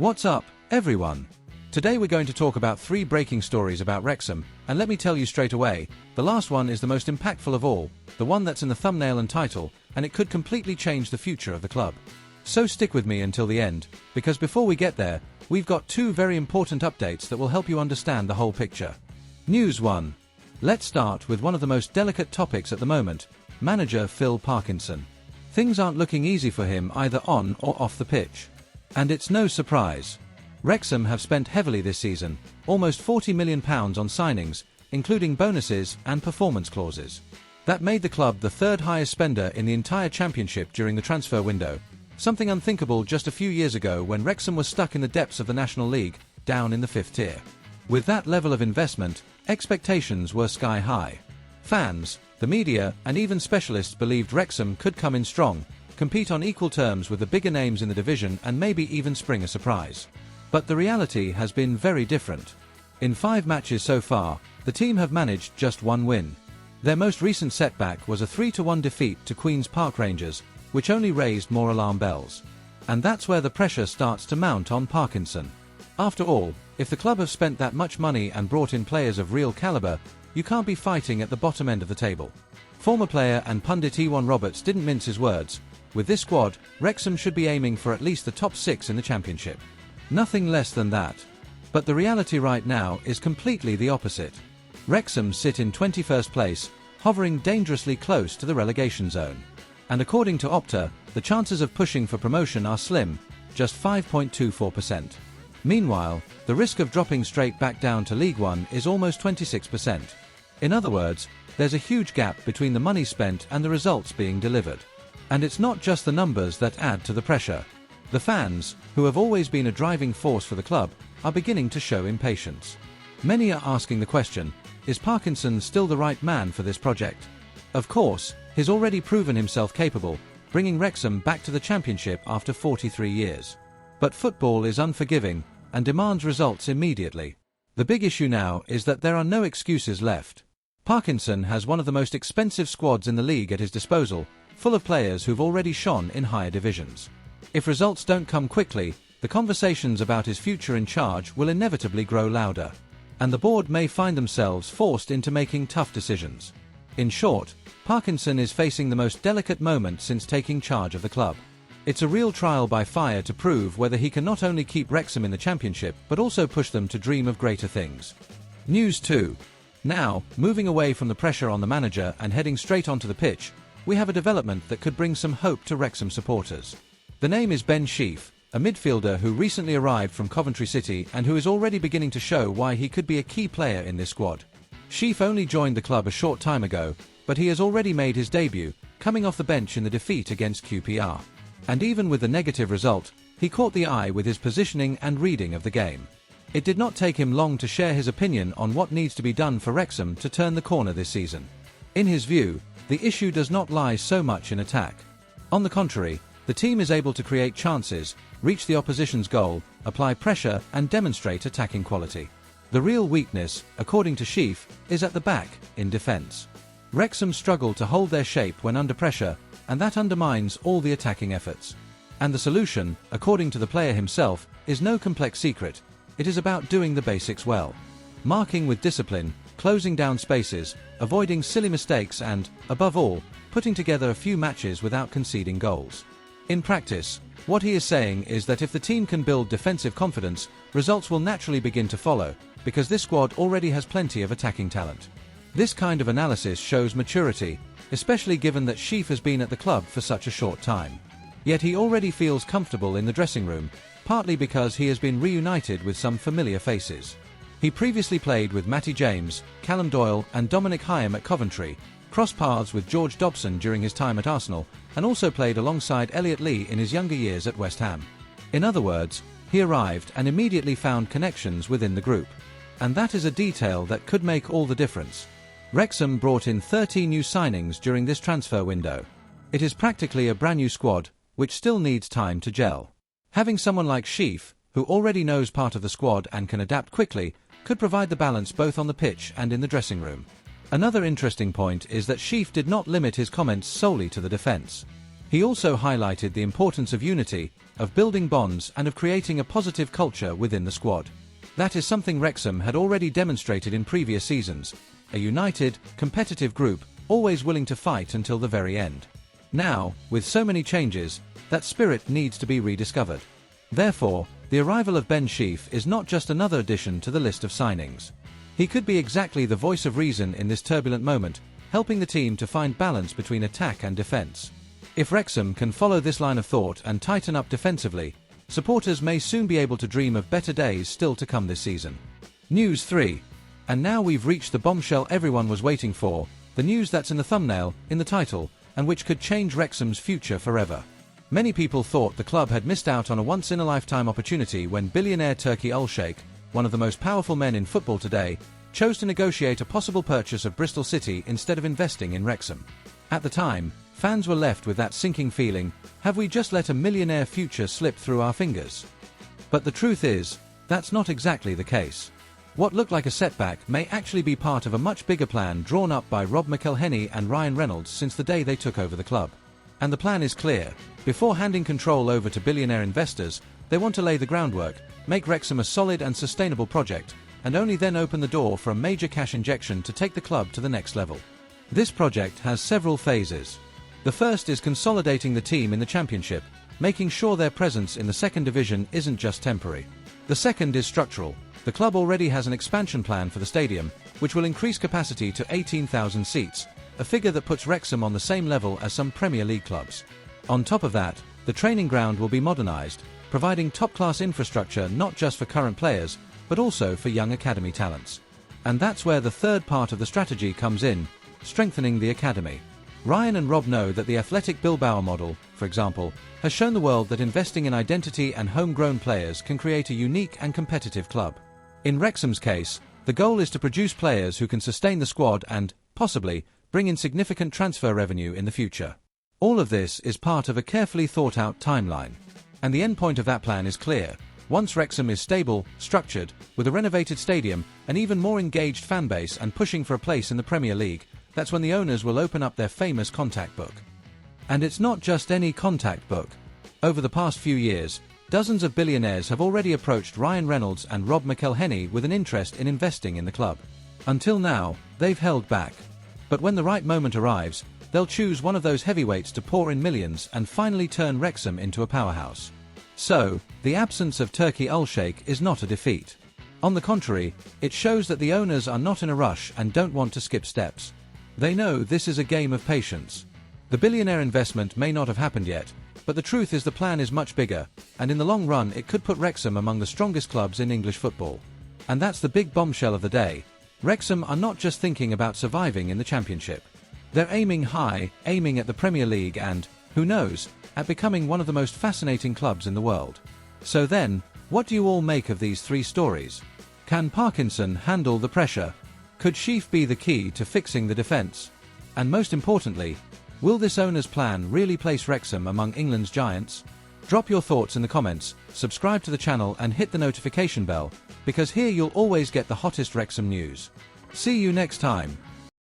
What's up, everyone? Today we're going to talk about 3 breaking stories about Wrexham, and let me tell you straight away, the last one is the most impactful of all, the one that's in the thumbnail and title, and it could completely change the future of the club. So stick with me until the end, because before we get there, we've got 2 very important updates that will help you understand the whole picture. News 1. Let's start with one of the most delicate topics at the moment, manager Phil Parkinson. Things aren't looking easy for him either on or off the pitch. And it's no surprise. Wrexham have spent heavily this season, almost £40 million on signings, including bonuses and performance clauses. That made the club the 3rd highest spender in the entire championship during the transfer window, something unthinkable just a few years ago when Wrexham was stuck in the depths of the National League, down in the 5th tier. With that level of investment, expectations were sky high. Fans, the media, and even specialists believed Wrexham could come in strong, compete on equal terms with the bigger names in the division and maybe even spring a surprise. But the reality has been very different. In 5 matches so far, the team have managed just 1 win. Their most recent setback was a 3-1 defeat to Queen's Park Rangers, which only raised more alarm bells. And that's where the pressure starts to mount on Parkinson. After all, if the club have spent that much money and brought in players of real caliber, you can't be fighting at the bottom end of the table. Former player and pundit Ewan Roberts didn't mince his words. With this squad, Wrexham should be aiming for at least the top 6 in the championship. Nothing less than that. But the reality right now is completely the opposite. Wrexham sit in 21st place, hovering dangerously close to the relegation zone. And according to Opta, the chances of pushing for promotion are slim, just 5.24%. Meanwhile, the risk of dropping straight back down to League One is almost 26%. In other words, there's a huge gap between the money spent and the results being delivered. And it's not just the numbers that add to the pressure. The fans, who have always been a driving force for the club, are beginning to show impatience. Many are asking the question, is Parkinson still the right man for this project? Of course, he's already proven himself capable, bringing Wrexham back to the championship after 43 years. But football is unforgiving, and demands results immediately. The big issue now is that there are no excuses left. Parkinson has one of the most expensive squads in the league at his disposal, full of players who've already shone in higher divisions. If results don't come quickly, the conversations about his future in charge will inevitably grow louder. And the board may find themselves forced into making tough decisions. In short, Parkinson is facing the most delicate moment since taking charge of the club. It's a real trial by fire to prove whether he can not only keep Wrexham in the championship but also push them to dream of greater things. News 2. Now, moving away from the pressure on the manager and heading straight onto the pitch, we have a development that could bring some hope to Wrexham supporters. The name is Ben Sheaf, a midfielder who recently arrived from Coventry City and who is already beginning to show why he could be a key player in this squad. Sheaf only joined the club a short time ago, but he has already made his debut, coming off the bench in the defeat against QPR. And even with the negative result, he caught the eye with his positioning and reading of the game. It did not take him long to share his opinion on what needs to be done for Wrexham to turn the corner this season. In his view, the issue does not lie so much in attack. On the contrary, the team is able to create chances, reach the opposition's goal, apply pressure and demonstrate attacking quality. The real weakness, according to Sheaf, is at the back, in defence. Wrexham struggle to hold their shape when under pressure, and that undermines all the attacking efforts. And the solution, according to the player himself, is no complex secret. It is about doing the basics well. Marking with discipline, closing down spaces, avoiding silly mistakes and, above all, putting together a few matches without conceding goals. In practice, what he is saying is that if the team can build defensive confidence, results will naturally begin to follow, because this squad already has plenty of attacking talent. This kind of analysis shows maturity, especially given that Sheaf has been at the club for such a short time. Yet he already feels comfortable in the dressing room, partly because he has been reunited with some familiar faces. He previously played with Matty James, Callum Doyle and Dominic Hyam at Coventry, crossed paths with George Dobson during his time at Arsenal, and also played alongside Elliot Lee in his younger years at West Ham. In other words, he arrived and immediately found connections within the group. And that is a detail that could make all the difference. Wrexham brought in 13 new signings during this transfer window. It is practically a brand new squad, which still needs time to gel. Having someone like Sheaf, who already knows part of the squad and can adapt quickly, could provide the balance both on the pitch and in the dressing room. Another interesting point is that Sheaf did not limit his comments solely to the defence. He also highlighted the importance of unity, of building bonds and of creating a positive culture within the squad. That is something Wrexham had already demonstrated in previous seasons, a united, competitive group, always willing to fight until the very end. Now, with so many changes, that spirit needs to be rediscovered. Therefore, the arrival of Ben Sheaf is not just another addition to the list of signings. He could be exactly the voice of reason in this turbulent moment, helping the team to find balance between attack and defence. If Wrexham can follow this line of thought and tighten up defensively, supporters may soon be able to dream of better days still to come this season. News 3. And now we've reached the bombshell everyone was waiting for, the news that's in the thumbnail, in the title, and which could change Wrexham's future forever. Many people thought the club had missed out on a once-in-a-lifetime opportunity when billionaire Turki Al-Sheikh, one of the most powerful men in football today, chose to negotiate a possible purchase of Bristol City instead of investing in Wrexham. At the time, fans were left with that sinking feeling, have we just let a millionaire future slip through our fingers? But the truth is, that's not exactly the case. What looked like a setback may actually be part of a much bigger plan drawn up by McElhenney and Reynolds since the day they took over the club. And the plan is clear. Before handing control over to billionaire investors, they want to lay the groundwork, make Wrexham a solid and sustainable project, and only then open the door for a major cash injection to take the club to the next level. This project has several phases. The first is consolidating the team in the Championship, making sure their presence in the second division isn't just temporary. The second is structural. The club already has an expansion plan for the stadium, which will increase capacity to 18,000 seats, a figure that puts Wrexham on the same level as some Premier League clubs. On top of that, the training ground will be modernised, providing top-class infrastructure not just for current players, but also for young academy talents. And that's where the third part of the strategy comes in, strengthening the academy. Ryan and Rob know that the Athletic Bilbao model, for example, has shown the world that investing in identity and homegrown players can create a unique and competitive club. In Wrexham's case, the goal is to produce players who can sustain the squad and, possibly, bring in significant transfer revenue in the future. All of this is part of a carefully thought-out timeline. And the endpoint of that plan is clear. Once Wrexham is stable, structured, with a renovated stadium, an even more engaged fan base and pushing for a place in the Premier League, that's when the owners will open up their famous contact book. And it's not just any contact book. Over the past few years, dozens of billionaires have already approached Ryan Reynolds and Rob McElhenney with an interest in investing in the club. Until now, they've held back. But when the right moment arrives, they'll choose one of those heavyweights to pour in millions and finally turn Wrexham into a powerhouse. So, the absence of Turki Al-Sheikh is not a defeat. On the contrary, it shows that the owners are not in a rush and don't want to skip steps. They know this is a game of patience. The billionaire investment may not have happened yet, but the truth is the plan is much bigger, and in the long run it could put Wrexham among the strongest clubs in English football. And that's the big bombshell of the day. Wrexham are not just thinking about surviving in the Championship. They're aiming high, aiming at the Premier League and, who knows, at becoming one of the most fascinating clubs in the world. So then, what do you all make of these three stories? Can Parkinson handle the pressure? Could Sheaf be the key to fixing the defence? And most importantly, will this owner's plan really place Wrexham among England's giants? Drop your thoughts in the comments, subscribe to the channel and hit the notification bell, because here you'll always get the hottest Wrexham news. See you next time.